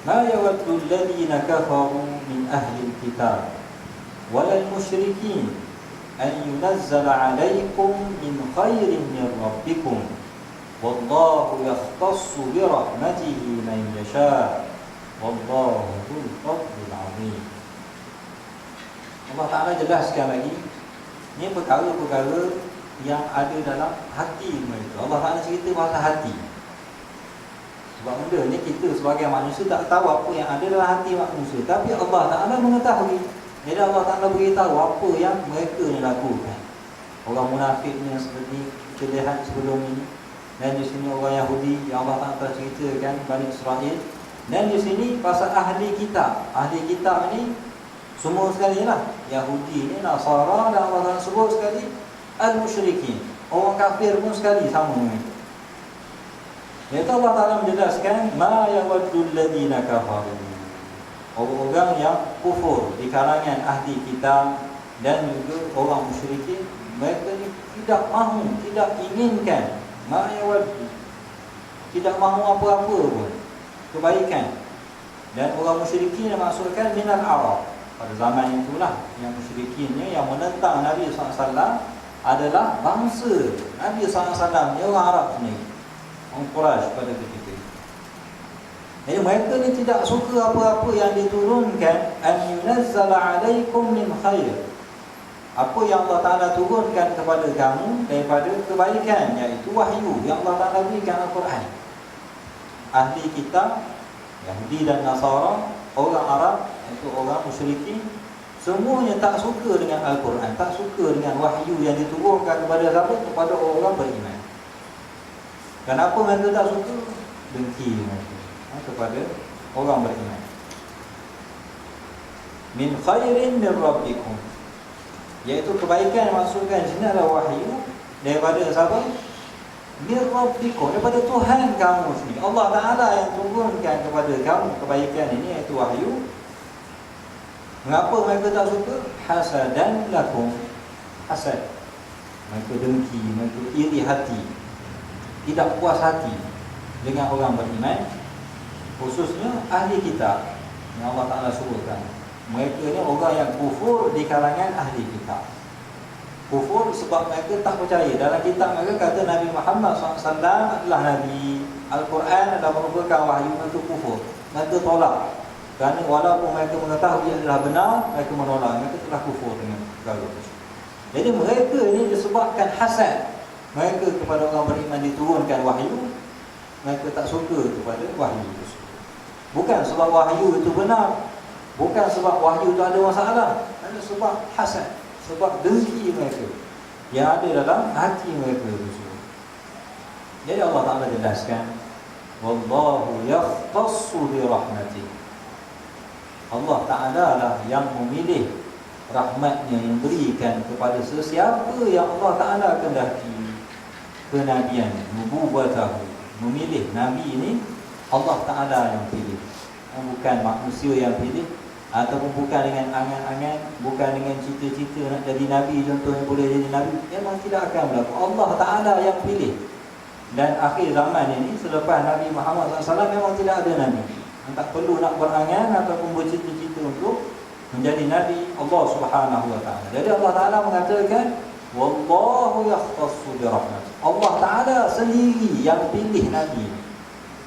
Ma yawaddu alladhina kafaru min ahli alkitab walal musyrikin an yunazzala alaykum min khairin min rabbikum wallahu yakhtassu bi rahmatihi man yasha wallahu dzul fadlil 'azim. Allah Ta'ala jelaskan lagi, ni perkara-perkara yang ada dalam hati mereka. Allah Ta'ala cerita pasal hati. Sebab benda ni kita sebagai manusia tak tahu apa yang ada dalam hati manusia, tapi Allah Ta'ala mengetahui. Jadi Allah Ta'ala beritahu apa yang mereka ni lakukan. Orang munafik ni seperti kita lihat sebelum ini, dan di sini orang Yahudi yang Allah Ta'ala ceritakan Bani Israel, dan di sini pasal ahli kitab. Ahli kitab ni semua sekali lah, Yahudi ni, Nasara, dan Allah Ta'ala sebut sekali al-musyrikin, orang kafir pun sekali sama dengan itu. Iaitu Allah Ta'ala menjelaskan ma yawaddu alladhina kafaru, orang-orang yang kufur di kalangan ahli kitab dan juga orang musyrikin, mereka ni tidak mahu, tidak inginkan, ma yawaddu, tidak mahu apa-apa pun kebaikan. Dan orang musyrikin yang maksudkan minal Arab. Pada zaman itulah yang musyrikinnya yang menentang Nabi SAW adalah bangsa Nabi SAW, dia orang Arab sendiri, orang Quraisy pada ketika itu. Jadi mereka ni tidak suka apa-apa yang diturunkan, an yunazzala alaikum min khair, apa yang Allah Ta'ala turunkan kepada kamu daripada kebaikan, iaitu wahyu yang Allah Ta'ala berikan Al-Quran. Ahli kitab, Yahudi dan Nasara, orang Arab, iaitu orang musyrikin, semuanya tak suka dengan Al-Quran, tak suka dengan wahyu yang diturunkan kepada siapa? Kepada orang beriman. Kenapa mereka tak suka? Dengki mereka kepada orang beriman. Min khairin min rabbikum, iaitu kebaikan yang maksudkan sini adalah wahyu daripada siapa? Min rabbikum, daripada Tuhan kamu sendiri. Allah Ta'ala yang turunkan kepada kamu kebaikan ini, iaitu wahyu. Mengapa mereka tak suka? Hasadan lakum, hasad, mereka dengki, mereka iri hati, tidak puas hati dengan orang beriman, khususnya ahli kitab yang Allah Ta'ala sebutkan. Mereka ni orang yang kufur di kalangan ahli kitab. Kufur sebab mereka tak percaya. Dalam kitab mereka kata Nabi Muhammad SAW adalah Nabi, Al-Quran adalah merupakan wahyu, mereka kufur, mereka tolak. Kerana walaupun mereka mengetahui adalah benar, mereka menolak, mereka telah kufur dengan perkara tersebut. Jadi mereka ini disebabkan hasad mereka kepada orang beriman diturunkan wahyu, mereka tak suka kepada wahyu tersebut. Bukan sebab wahyu itu benar, bukan sebab wahyu itu ada masalah, hanya sebab hasad, sebab dengki mereka yang ada dalam hati mereka tersebut. Jadi Allah Ta'ala jelaskan, wallahu yakhtassu bi rahmatihi, Allah Ta'ala lah yang memilih rahmatnya, yang berikan kepada sesiapa yang Allah Ta'ala kehendaki kenabian, nubuwatahu, memilih Nabi ini Allah Ta'ala yang pilih, bukan manusia yang pilih, ataupun bukan dengan angan-angan, bukan dengan cita-cita nak jadi Nabi, contohnya boleh jadi Nabi, memang tidak akan berlaku. Allah Ta'ala yang pilih. Dan akhir zaman ini, selepas Nabi Muhammad SAW, memang tidak ada Nabi. Tak perlu nak berangan ataupun bercita-cita untuk menjadi Nabi Allah Subhanahu Wa Ta'ala. Jadi Allah Ta'ala mengatakan, wallahu yakhtassu bi rahmatihi, Allah Ta'ala sendiri yang pilih Nabi.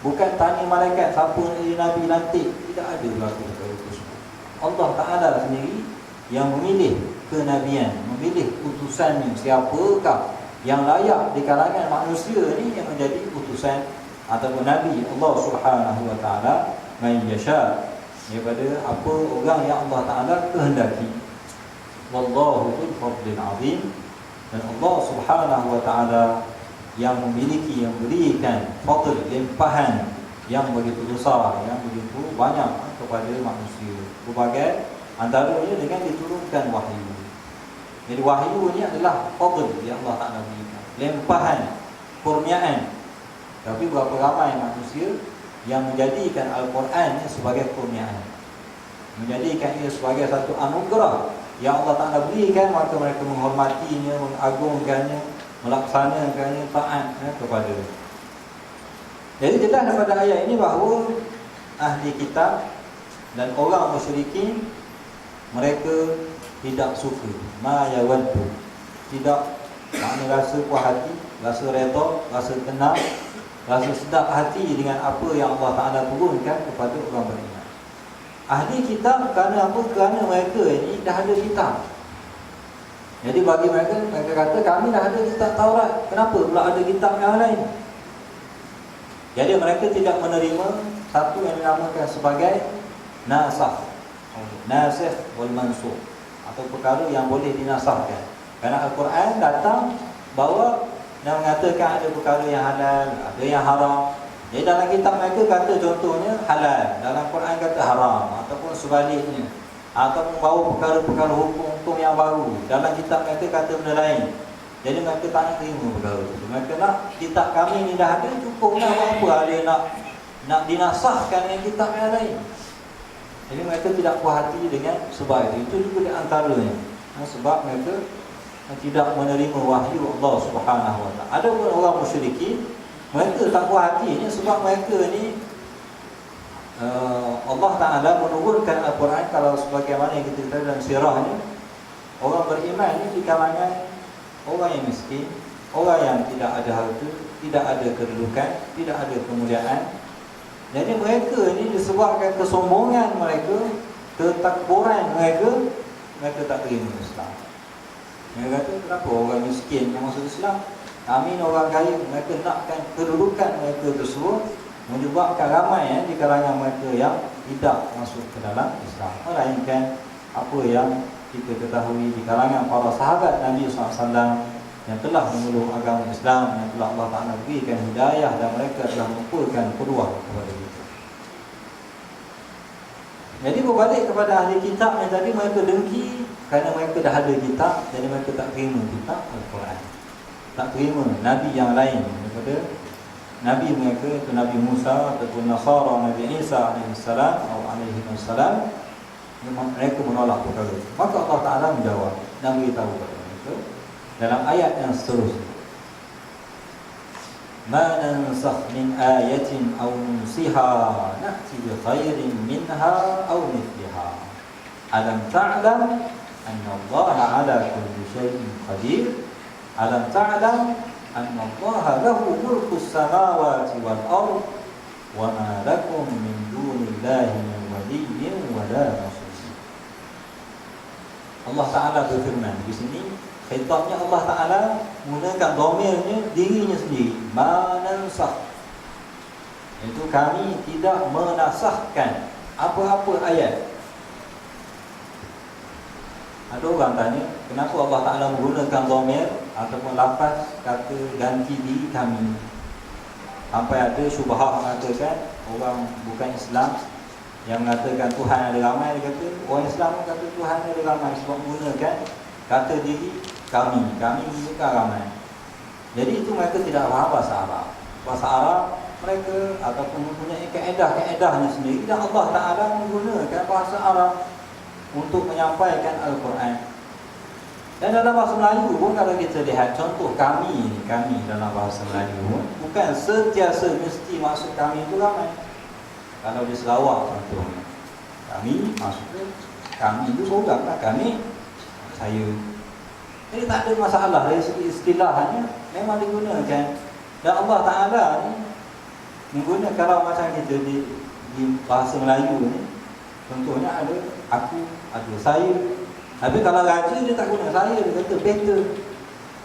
Bukan tanya malaikat siapa jadi Nabi nanti, tidak ada berlaku perkara tersebut. Allah Ta'ala sendiri yang memilih kenabian, memilih utusannya, siapakah yang layak di kalangan manusia ini yang menjadi utusan ataupun Nabi Allah Subhanahu Wa Ta'ala, man yasha, daripada apa orang yang Allah Ta'ala kehendaki. Wallahu dzul fadlil 'azim, dan Allah Subhanahu Wa Ta'ala yang memiliki, yang berikan fadl, limpahan yang begitu besar, yang begitu banyak kepada manusia. Berbagai antaranya dengan diturunkan wahyu. Jadi wahyu ini adalah fadl yang Allah Ta'ala berikan, limpahan, kurniaan. Tapi berapa ramai manusia yang menjadikan Al-Quran sebagai kurniaan, menjadikan ia sebagai satu anugerah yang Allah Ta'ala berikan, maka mereka menghormatinya, mengagungkannya, melaksanakannya, taat kepada. Jadi jelas daripada ayat ini bahawa ahli kitab dan orang musyrikin, mereka tidak suka, ma yawaddu, tidak makna rasa puas hati, rasa redha, rasa tenang, rasa sedap hati dengan apa yang Allah Ta'ala turunkan kepada orang beriman. Ahli kitab kerana apa? Kerana mereka ini dah ada kitab. Jadi bagi mereka, mereka kata kami dah ada kitab Taurat, kenapa pula ada kitab yang lain? Jadi mereka tidak menerima satu yang dinamakan sebagai nasakh, nasikh wal mansukh, atau perkara yang boleh dinasahkan. Kerana Al-Quran datang bawa dan mengatakan ada perkara yang halal, ada yang haram. Jadi dalam kitab mereka kata contohnya halal, dalam Quran kata haram, ataupun sebaliknya, ataupun bawa perkara-perkara hukum yang baru. Dalam kitab mereka kata benda lain. Jadi mereka tak nak terima perkara itu. Mereka nak kitab kami ni dah ada, cukup nak apa ada nak dinasahkan dengan kitab yang lain. Jadi mereka tidak puas hati dengan sebab itu. Itu juga di antaranya sebab mereka tidak menerima wahyu Allah Subhanahu Wa Taala. Ada pun orang musyrikin, mereka tak puas hatinya sebab mereka ni Allah Ta'ala menurunkan Al-Quran. Kalau sebagaimana yang kita ketahui dalam sirah ni, orang beriman ni di kalangan orang yang miskin, orang yang tidak ada harta, tidak ada kedudukan, tidak ada kemuliaan. Jadi mereka ni disebabkan kesombongan mereka, ketakburan mereka, mereka tak terima Islam. Mereka kata, kenapa orang miskin yang masuk Islam? Kami ni orang kaya. Mereka nakkan kedudukan mereka tersebut, menyebabkan ramai di kalangan mereka yang tidak masuk ke dalam Islam. Melainkan apa yang kita ketahui di kalangan para sahabat Nabi SAW yang telah memeluk agama Islam, yang telah Allah Ta'ala berikan hidayah, dan mereka telah mengumpulkan peluang kepada kita. Jadi berbalik kepada ahli kitab yang tadi, mereka dengki kerana mereka dah ada kitab. Jadi mereka tak terima kitab Al-Quran, tak terima Nabi yang lain daripada Nabi mereka, itu Nabi Musa ataupun Nasara Nabi Isa alaihissalam atau alaihissalam. Mereka menolak perkara itu. Maka Allah Ta'ala menjawab dan beritahu kepada mereka dalam ayat yang seterusnya, ma nansakh min ayatin aw nunsiha na'ti bi khairin minha aw mithliha alam ta'lam anna Allah 'ala kulli shay'in qadir alam ta'lam anna Allah lahu mulkus samawati wal ard wa ma lakum min dunillahi min waliyyin wa la nasir. Allah Ta'ala berfirman di sini, khitabnya Allah Ta'ala menggunakan dhamirnya dirinya sendiri, ma nansakh, iaitu kami tidak menasahkan apa-apa ayat. Ada orang tanya, kenapa Allah Ta'ala menggunakan dhamir ataupun lafaz kata ganti diri kami? Sampai ada syubhah mengatakan orang bukan Islam yang mengatakan Tuhan ada ramai, dia kata orang Islam kata Tuhan ada ramai sebab menggunakan kata diri kami bukan ramai. Jadi itu mereka tidak faham bahasa Arab. Bahasa Arab mereka ataupun mempunyai kaedah-kaedahnya sendiri, dan Allah Ta'ala menggunakan bahasa Arab untuk menyampaikan Al-Quran. Dan dalam bahasa Melayu pun, kalau kita lihat contoh kami dalam bahasa Melayu pun, bukan sentiasa mesti maksud kami itu ramai. Kalau di Sarawak contohnya, kami maksudnya kami itu seorang lah, kami saya. Jadi tak ada masalah dari segi istilahnya, memang digunakan. Dan Allah Ta'ala ni menggunakan, kalau macam kita di bahasa Melayu ni, contohnya ada aku, ada saya. Tapi kalau raja dia tak guna saya, dia kata better.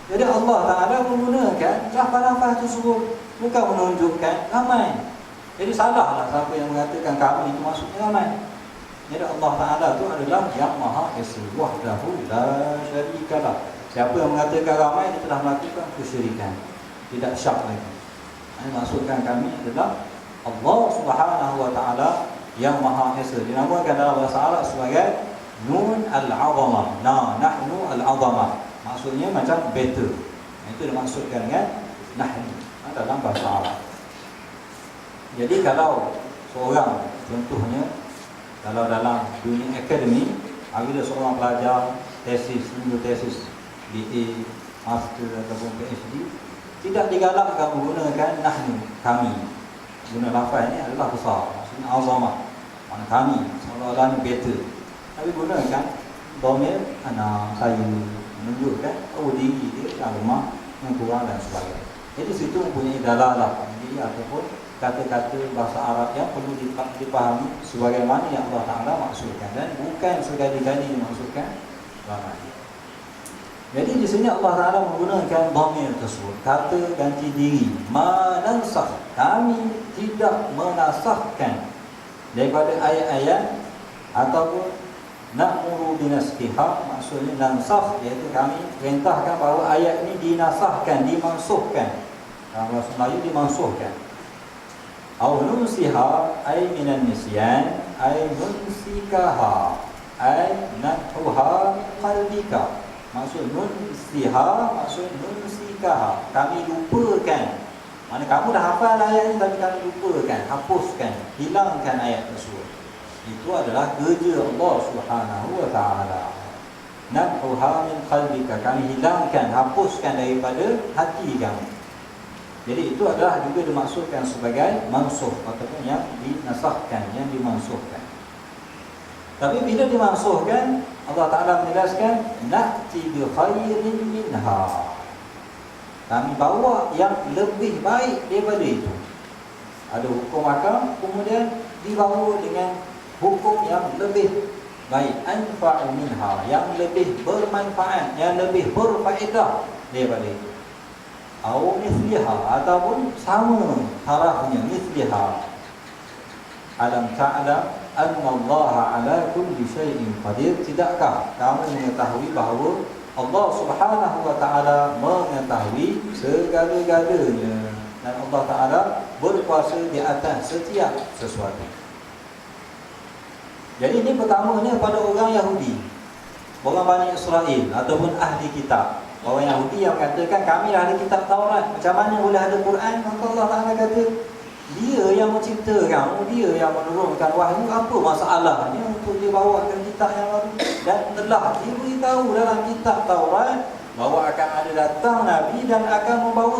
Jadi Allah Ta'ala menggunakan lafaz-lafaz tersebut bukan menunjukkan ramai. Jadi salahlah siapa yang mengatakan kami itu maksudnya ramai. Jadi Allah Ta'ala itu adalah yang Maha Esa, wahdahu la syarikalah. Siapa yang mengatakan ramai, dia telah melakukan kesyirikan, tidak syak lagi. Ini maksudkan kami adalah Allah Subhanahu Wa Ta'ala yang Maha Esa. Dinamakan dalam bahasa Arab sebagai Nun Al-Azamah. Nahnu Al-Azamah, maksudnya macam better. Itu dimaksudkan dengan nahnu dalam bahasa Arab. Jadi kalau seorang, contohnya kalau dalam dunia akademik, apabila seorang pelajar tesis, BA, Master ataupun PhD, tidak digalakkan menggunakan nahnu, kami. Guna lafaz ini adalah besar. maksudnya azamah, mana kami, seolah-olah ni better. Tapi gunakan dhamir ana, saya, menunjukkan diri dia yang lemah, yang kurang dan sebagainya. Jadi situ mempunyai dalalah, jadi ataupun kata-kata bahasa Arab yang perlu dipahami sebagaimana yang Allah Ta'ala maksudkan, dan bukan sekali-kali dimaksudkan ramai. Jadi di sini Allah Ta'ala menggunakan dhamir tersebut, kata ganti diri, ma nansakh, kami tidak menasahkan daripada ayat-ayat ataupun na'muru binaskhiha, maksudnya nansakh iaitu kami perintahkan bahawa ayat ini dinasahkan, dimansuhkan. Dalam bahasa Melayu dimansuhkan. Aw nunsiha ay minan nisyan ay nunsikaha ay nathuha min qalbika. Maksud nunsiha, maksud nunsikaha, kami lupakan. Mana kamu dah hafal ayat ini tapi kami lupakan, hapuskan, hilangkan ayat tersebut. Itu adalah kerja Allah Subhanahu wa taala. Nathuha min qalbika, kami hilangkan, hapuskan daripada hati kamu. Jadi itu adalah juga dimaksudkan sebagai mansuh ataupun yang dinasahkan, yang dimansuhkan. Tapi bila dimansuhkan, Allah Ta'ala menjelaskan na'ti bi khairin minha, kami bawa yang lebih baik daripada itu. Ada hukum akam, kemudian dibawa dengan hukum yang lebih baik, anfa'u minha, yang lebih bermanfaat, yang lebih berfaedah daripada itu. Atau misliha, ataupun sama tarafnya, misliha. Alam ta'lam anna Allah ala kulli syai'in qadir, tidakkah kamu mengetahui bahawa Allah Subhanahu wa taala mengetahui segala-galanya, dan Allah Taala berkuasa di atas setiap sesuatu. Jadi ini pertamanya pada orang Yahudi, orang Bani Israel ataupun ahli kitab. Orang Yahudi yang mengatakan kami ahli kitab Taurat, macam mana boleh ada Quran? Maka Allah Ta'ala kata, dia yang mencipta kamu, dia yang menurunkan wahyu, apa masalahnya untuk dibawakan kitab yang baru? Dan telah diberitahu dalam kitab Taurat bahawa akan ada datang Nabi dan akan membawa